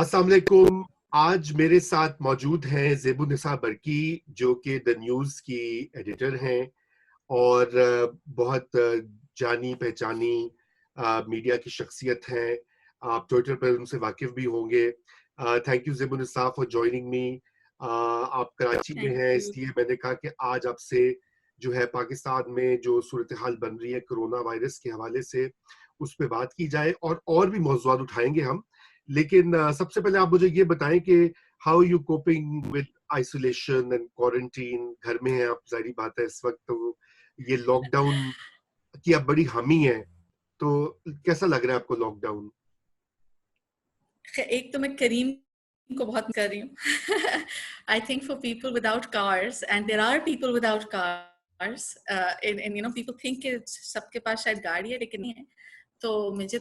अस्सलाम वालेकुम। आज मेरे साथ मौजूद हैं ज़ेबुन्निसा बरकी, जो कि द न्यूज़ की एडिटर हैं और बहुत जानी पहचानी मीडिया की शख्सियत हैं। आप ट्विटर पर उनसे वाकिफ भी होंगे। Thank you Zebunnisa for joining me. आप कराची में थैंक हैं, यू। इसलिए मैंने कहा कि आज आपसे जो है पाकिस्तान में जो सूरत हाल बन रही है कोरोना वायरस के हवाले से, उस पे बात की जाए और भी मौज़ूआत उठाएंगे हम। लेकिन सबसे पहले आप मुझे ये बताएं कि how you coping with isolation and quarantine. घर में हैं आप, जाहिर बात है इस वक्त तो ये लॉकडाउन की आप बड़ी हामी है, तो कैसा लग रहा है आपको लॉकडाउन? एक तो मैं करीम को बहुत कर रही हूँ। I think for people without cars, and there are people without cars, and you know people think कि सबके पास शायद गाड़ी है लेकिन नहीं है। तो मुझे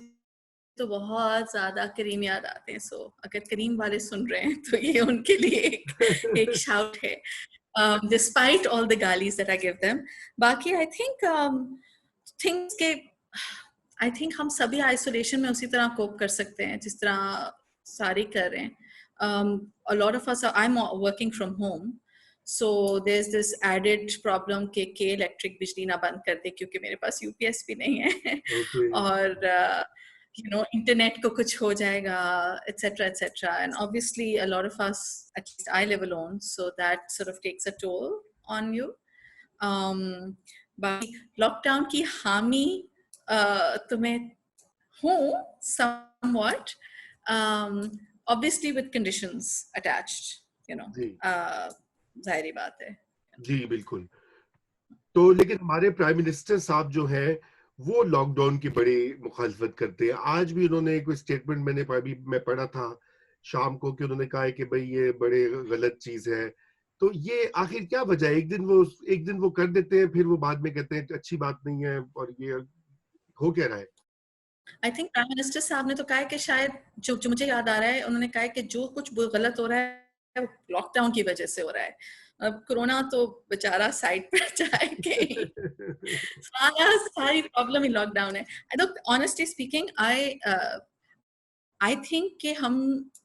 तो बहुत ज्यादा करीम याद आते हैं। सो अगर करीम वाले सुन रहे हैं तो ये उनके लिए एक शाउट है, despite all the gaalis that I give them. बाकी आई थिंक थिंग्स के आई थिंक हम सभी आइसोलेशन में उसी तरह कोप कर सकते हैं जिस तरह सारे कर रहे हैं. A lot of us are, I'm working from home, so there's this added problem के इलेक्ट्रिक बिजली ना बंद कर दे क्योंकि मेरे पास यूपीएस भी नहीं है ओके। और you know इंटरनेट को कुछ हो जाएगा, etc etc, and obviously a lot of us, at least I live alone, so that sort of takes a toll on you. बाकी लॉकडाउन की हामी तो मैं हूँ somewhat, obviously with conditions attached, you know, जी जाहिर बात है. जी बिल्कुल। तो लेकिन हमारे प्राइम मिनिस्टर साहब जो हैं, वो लॉकडाउन की बड़ी मुखालफत करते हैं। आज भी उन्होंने कोई स्टेटमेंट मैं पढ़ा था शाम को कि उन्होंने कहा है कि भाई ये बड़े गलत चीज है। तो ये आखिर क्या वजह है? एक दिन वो कर देते हैं, फिर वो बाद में कहते हैं कि अच्छी बात नहीं है, और ये हो क्या रहा है? आई थिंक प्राइम मिनिस्टर साहब ने तो कहा है कि शायद जो मुझे याद आ रहा है, उन्होंने कहा है कि जो कुछ गलत हो रहा है वो लॉकडाउन की वजह से हो रहा है. अब कोरोना तो बेचारा साइड पर जाएगा, सारी प्रॉब्लम ही लॉकडाउन है. I don't, honestly speaking, I think कि हम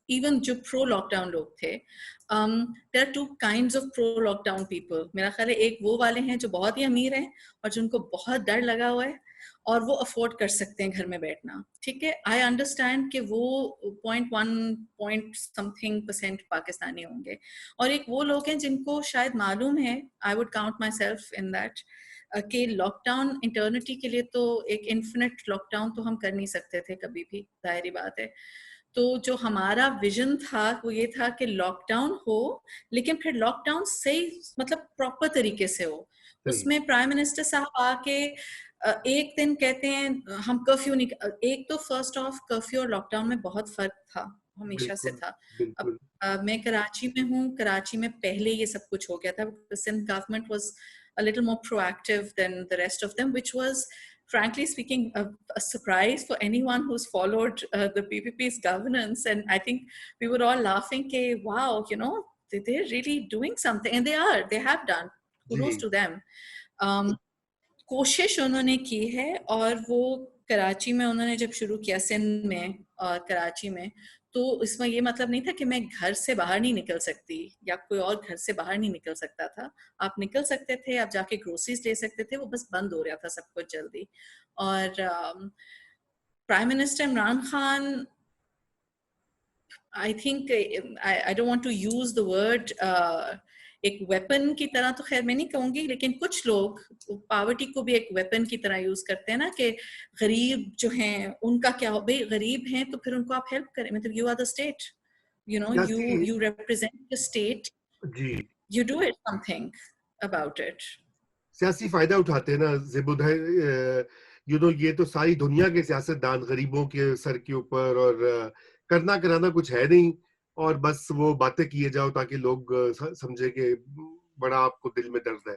इवन जो प्रो लॉकडाउन लोग थे, there are two kinds of pro lockdown people. मेरा ख्याल है एक वो वाले हैं जो बहुत ही अमीर हैं और जिनको बहुत डर लगा हुआ है और वो अफोर्ड कर सकते हैं घर में बैठना. ठीक है, आई अंडरस्टैंड कि वो 0.1 समथिंग परसेंट पाकिस्तानी होंगे, और एक वो लोग हैं जिनको शायद मालूम है, I would count my self in that, कि लॉकडाउन इंटर्निटी के लिए तो एक इन्फिनिट लॉकडाउन तो हम कर नहीं सकते थे कभी भी, जाहिर बात है. तो जो हमारा विजन था वो ये था कि लॉकडाउन हो, लेकिन फिर लॉकडाउन सही, मतलब प्रॉपर तरीके से हो. सही। उसमें प्राइम मिनिस्टर साहब आके एक दिन कहते हैं हम कर्फ्यू नहीं, एक तो फर्स्ट ऑफ कर्फ्यू और लॉकडाउन में बहुत फर्क था, हमेशा से बिल्कुल था. अब बिल्कुल। मैं कराची में हूँ, कराची में पहले ये सब कुछ हो गया था. Sindh government was a little more proactive than the rest of them, which was, frankly speaking, a surprise for anyone who's followed the PPP's governance. And I think we were all laughing, "Ke, wow, you know, they're really doing something," and they have done. जी Kudos to them. कोशिश उन्होंने की है, और वो कराची में उन्होंने जब शुरू किया, सिंध में और कराची में, तो इसमें ये मतलब नहीं था कि मैं घर से बाहर नहीं निकल सकती या कोई और घर से बाहर नहीं निकल सकता था. आप निकल सकते थे, आप जाके ग्रोसरीज ले सकते थे, वो बस बंद हो रहा था सब कुछ जल्दी. और prime minister Imran Khan, I think, I don't want to use the word एक वेपन की तरह, तो खैर मैं नहीं कहूंगी, लेकिन कुछ लोग पावर्टी को भी एक वेपन की तरह यूज करते हैं ना, कि गरीब जो हैं उनका क्या हो, भाई गरीब हैं तो फिर उनको आप हेल्प करें. मतलब you are the state, you know, सियासी। you represent the state, जी you do it something about it. सियासी फायदा उठाते हैं ना ज़ेबुन्निसा। ये तो सारी दुनिया के सियासतदान गरीबों के सर के ऊपर, और करना कराना कुछ है नहीं, और बस वो बातें किए जाओ ताकि लोग समझे कि बड़ा आपको दिल में दर्द है।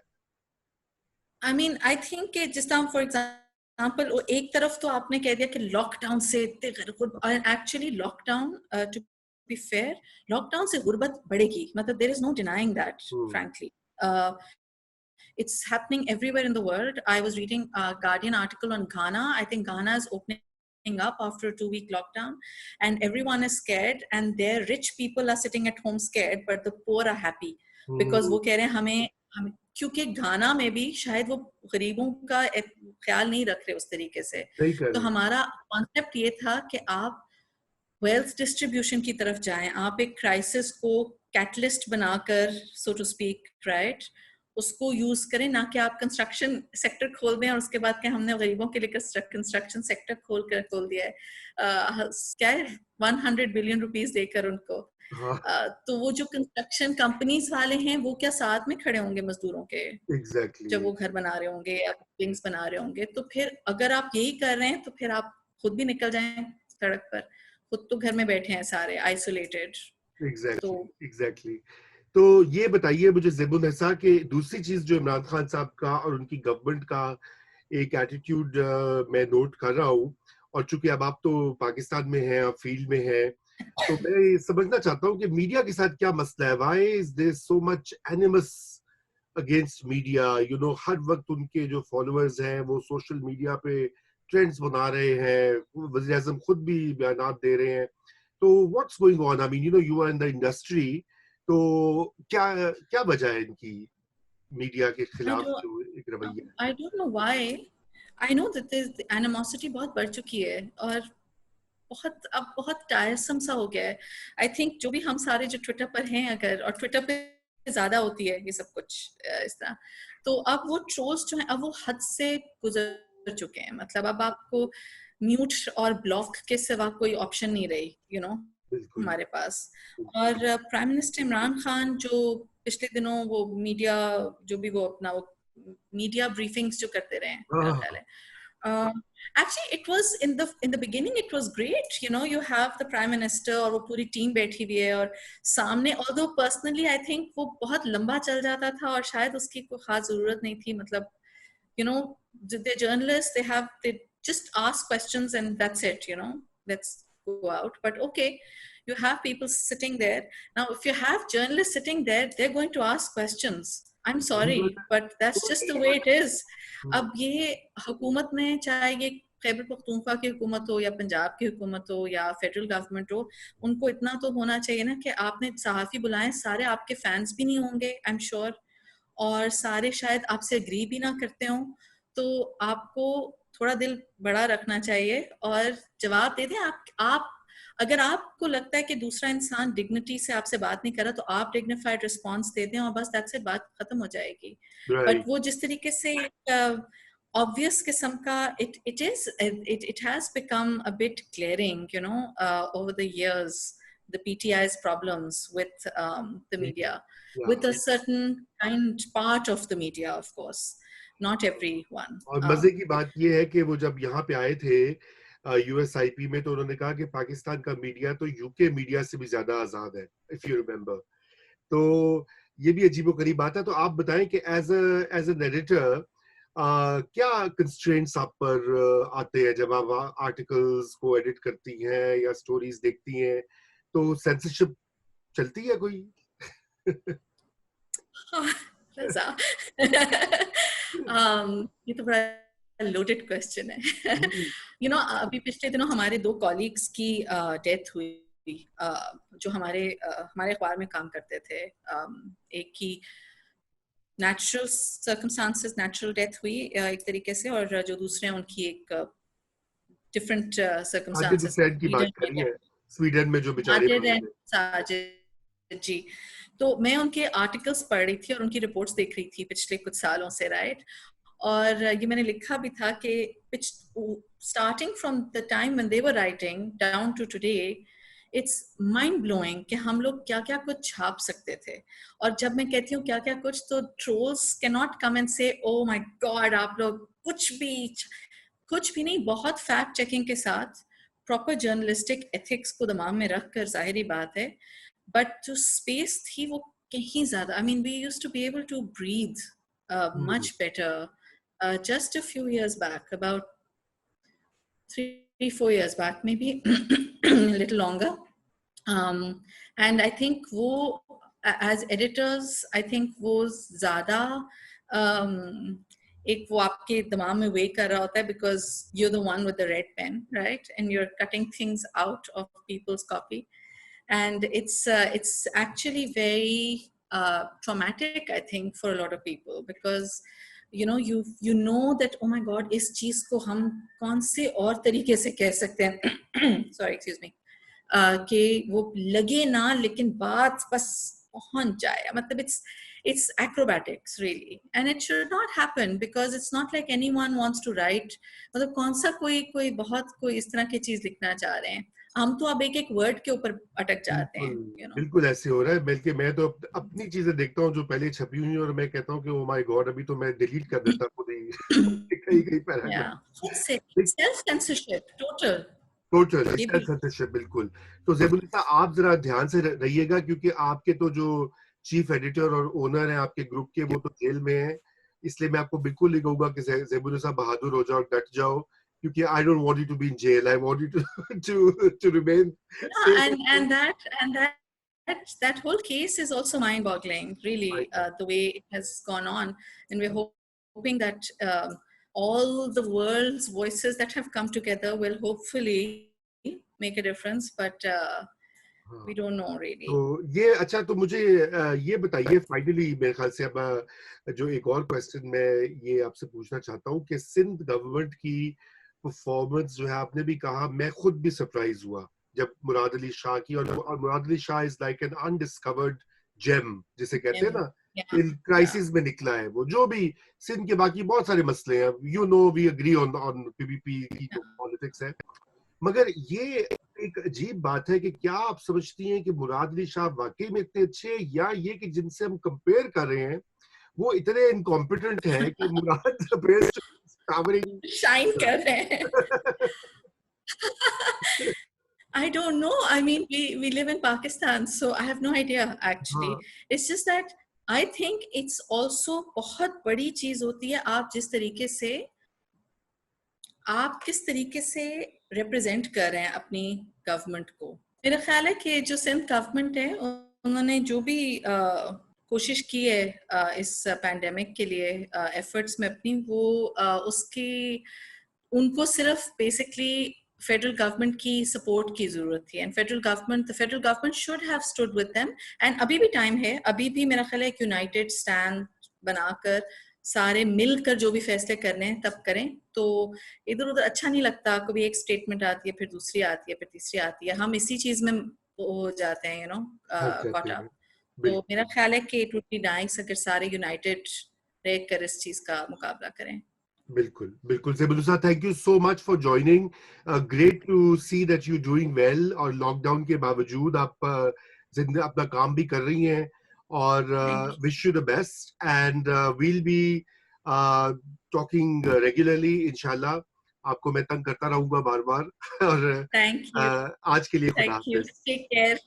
I mean, I think कि जिस तरह for example, वो एक तरफ तो आपने कह दिया कि लॉकडाउन से इतने actually lockdown, to be fair, lockdown से गुर्बत बढ़ेगी, मतलब there is no denying that, hmm. frankly. uh, it's happening everywhere in the world. I was reading a Guardian article on Ghana. I think Ghana is opening up after a 2-week lockdown, and everyone is scared, and their rich people are sitting at home scared, but the poor are happy because वो कह रहे हैं हमें क्योंकि गाना में भी शायद वो गरीबों का ख्याल नहीं रख रहे उस तरीके से। तो हमारा कॉन्सेप्ट ये था कि आप वेल्थ डिस्ट्रीब्यूशन की तरफ जाएं, आप एक क्राइसिस को कैटलिस्ट बनाकर, सो टू स्पीक, राइट, उसको यूज करें, ना कि आप कंस्ट्रक्शन सेक्टर खोल दें और उसके बाद क्या हमने गरीबों के लिए कंस्ट्रक्शन सेक्टर खोल दिया है, क्या है 100 बिलियन रुपीस देकर उनको। तो वो जो कंस्ट्रक्शन कंपनीज वाले हैं वो क्या साथ में खड़े होंगे मजदूरों के? Exactly. जब वो घर बना रहे होंगे या बिल्डिंग्स बना रहे होंगे, तो फिर अगर आप यही कर रहे हैं तो फिर आप खुद भी निकल जाएं सड़क पर, खुद तो घर में बैठे हैं सारे आइसोलेटेड। Exactly. तो ये बताइए मुझे ज़ेबुन्निसा के दूसरी चीज जो इमरान खान साहब का और उनकी गवर्नमेंट का एक एटीट्यूड मैं नोट कर रहा हूँ, और चूंकि अब आप तो पाकिस्तान में हैं, आप फील्ड में हैं, तो मैं समझना चाहता हूँ कि मीडिया के साथ क्या मसला है? Why is there so much animus against media? You know, हर वक्त उनके जो फॉलोअर्स हैं वो सोशल मीडिया पे ट्रेंड्स बना रहे हैं, वज़ीर आज़म खुद भी बयान दे रहे हैं। तो what's going on? I mean, you know, you are in the industry, तो क्या क्या वजह है इनकी मीडिया के खिलाफ जो एक रवैया है? I don't know why. I know that the animosity बहुत बढ़ चुकी है और अब बहुत टायरसम सा हो गया है। आई थिंक जो भी हम सारे जो ट्विटर पर हैं, अगर, और ट्विटर पे ज्यादा होती है ये सब कुछ इस तरह, तो अब वो ट्रोल्स जो हैं अब वो हद से गुजर चुके हैं। मतलब अब आपको म्यूट और ब्लॉक के सिवा कोई ऑप्शन नहीं रही, यू नो, हमारे पास। और प्राइम मिनिस्टर इमरान खान जो पिछले दिनों वो मीडिया जो भी वो अपना वो मीडिया ब्रीफिंग्स जो करते रहे हैं, मेरा ख्याल है, actually it was in the beginning it was great, you know, you have the prime minister और वो पूरी टीम बैठी हुई है और सामने, although personally I think वो बहुत लंबा चल जाता था और शायद उसकी कोई खास जरूरत नहीं थी। मतलब, you know, the journalists they just ask questions and that's it, you know, let's go out. But okay, you have people sitting there. Now if you have journalists sitting there, they're going to ask questions. I'm sorry, but that's just the way it is. अब ये हुकूमत में, चाहे ये खैबर पख्तूनख्वा की हुकूमत हो या पंजाब की हुकूमत हो या फेडरल गवर्नमेंट हो, उनको इतना तो होना चाहिए ना कि आपने सहाफ़ी बुलाएं, सारे आपके फैंस भी नहीं होंगे आई एम श्योर, और सारे शायद आपसे एग्री भी ना करते हों, तो आपको थोड़ा दिल बड़ा रखना चाहिए और जवाब दे दें। आप अगर आपको लगता है कि दूसरा इंसान डिग्निटी से आपसे बात नहीं कर रहा, तो आप डिग्निफाइड रिस्पॉन्स दे दें और बस दैट्स इट, बात खत्म हो जाएगी। बट वो जिस तरीके से obvious किस्म का it has become a bit glaring, you know, over the years, the PTI's problems with the media, with a certain part of the media, of course, not everyone. और मजे की बात ये है कि वो जब यहाँ पे आए थे USIP में, तो उन्होंने कहा कि पाकिस्तान का मीडिया तो यूके मीडिया से भी ज्यादा आजाद है, इफ यू रिमेम्बर। तो ये भी अजीबोगरीब बात है। तो आप बताएं कि एज एन एडिटर क्या कंस्ट्रेंट्स आप पर आते हैं जब आप आर्टिकल्स को एडिट करती हैं या स्टोरीज देखती हैं? तो सेंसरशिप चलती है कोई? ये तो बड़ा लोडेड क्वेश्चन है। यू नो, अभी पिछले दिनों हमारे 2 कॉलीग्स की डेथ हुई, जो हमारे अखबार में काम करते थे। एक की नेचुरल सर्कमस्टांसेस, नेचुरल डेथ हुई एक तरीके से, और जो दूसरे हैं उनकी एक डिफरेंट सर्कमस्टांसेस, स्वीडन में जो बेचारे साजिद जी। तो मैं उनके आर्टिकल्स पढ़ रही थी और उनकी रिपोर्ट्स देख रही थी पिछले कुछ सालों से, राइट। और ये मैंने लिखा भी था कि starting from the time when they were writing down to today, it's mind blowing कि हम लोग क्या क्या कुछ छाप सकते थे। और जब मैं कहती हूँ क्या क्या कुछ, तो trolls can not come and से ओ माय गॉड आप लोग कुछ भी नहीं, बहुत फैक्ट चेकिंग के साथ, प्रॉपर जर्नलिस्टिक एथिक्स को दिमाग में रख कर, जाहिर बात है। बट जो स्पेस थी वो कहीं ज्यादा, I mean we used to be able to breathe much better just a few years back, about 3-4 years back maybe, a little longer. And I think wo as editors, I think wo zyada एक वो आपके दिमाग में वे कर रहा होता है because you're the one with the red pen, right? And you're cutting things out of people's copy. And it's actually very traumatic, I think, for a lot of people, because you know that, oh my god, इस चीज को हम कौन से और तरीके से कह सकते हैं sorry, excuse me, कि वो लगे ना लेकिन बात बस पहुंच जाए, मतलब it's acrobatics really, and it should not happen because it's not like anyone wants to write, मतलब कौन सा कोई बहुत कोई इस तरह की चीज लिखना चाह रहे हैं, हम तो अब एक एक वर्ड के ऊपर अटक जाते हैं, बिल्कुल ऐसे हो रहा है। बल्कि मैं तो अपनी चीजें देखता हूँ जो पहले छपी हुई और मैं कहता हूँ कि ओ माय गॉड, अभी तो मैं डिलीट कर देता खुद ही कई paragraph. Self censorship total censorship, बिल्कुल। तो ज़ेबुलिसा, आप जरा ध्यान से रहिएगा, क्योंकि आपके तो जो चीफ एडिटर और ओनर हैं आपके ग्रुप के, वो तो जेल में हैं। इसलिए मैं आपको बिल्कुल नहीं कहूंगा कि ज़ेबुलिसा बहादुर हो जाओ, डट जाओ, क्योंकि I don't want you to be in jail, I want you to remain safe. That whole case is also mind-boggling, really, the way it has gone on, and we're hoping that all the world's voices that have come together will hopefully make a difference, but we don't know really. तो ये अच्छा, तो मुझे ये बताइए finally, मेरे ख्याल से अब जो एक और क्वेश्चन मैं ये आपसे पूछना चाहता हूँ कि सिंध गवर्नमेंट की परफॉर्मेंस जो है, आपने भी कहा, मैं खुद भी सरप्राइज हुआ जब मुराद अली शाह की, और Murad Ali Shah is like an undiscovered gem, जिसे कहते हैं ना, इन क्राइसिस में निकला है वो। जो भी सिंध के बाकी बहुत सारे मसले हैं, you know, we agree on PPP की जो पॉलिटिक्स है, मगर ये एक अजीब बात है कि क्या आप समझती हैं कि मुराद अली शाह वाकई में इतने अच्छे हैं, या ये कि जिनसे हम कंपेयर कर रहे हैं वो इतने इनकॉम्पिटेंट हैं कि मुराद शाइन कर रहे हैं? I don't know. I mean, we live in Pakistan, so I have no idea actually. It's just that I think it's also बहुत बड़ी चीज होती है आप जिस तरीके से, आप किस तरीके से रिप्रेजेंट कर रहे हैं अपनी गवर्नमेंट को। मेरा ख्याल है कि जो सिंध गवर्नमेंट है उन्होंने जो भी कोशिश की है इस पैंडेमिक के लिए एफर्ट्स में अपनी, वो उसकी उनको सिर्फ बेसिकली फेडरल गवर्नमेंट की सपोर्ट की जरूरत थी, and the federal government should have stood with them, and अभी भी टाइम है, अभी भी मेरा ख्याल है एक यूनाइटेड स्टैंड बनाकर सारे मिलकर जो भी फैसले करने हैं तब करें। तो इधर उधर अच्छा नहीं लगता, कभी एक स्टेटमेंट आती है, फिर दूसरी आती है, फिर तीसरी आती है, हम इसी चीज में हो जाते हैं, caught up। तो मेरा ख्याल है कि इट वुड बी नाइस अगर सारे यूनाइटेड रहकर इस चीज का मुकाबला करें। बिल्कुल बिल्कुल। Zebunnisa, thank you so much for joining, great to see that you doing well, और लॉकडाउन के बावजूद आप अपना काम भी कर रही हैं, और wish you the best, and we'll be talking regularly इंशाल्लाह। आपको मैं तंग करता रहूंगा बार बार और थैंक यू, आज के लिए खुदा हाफिज़। Take care.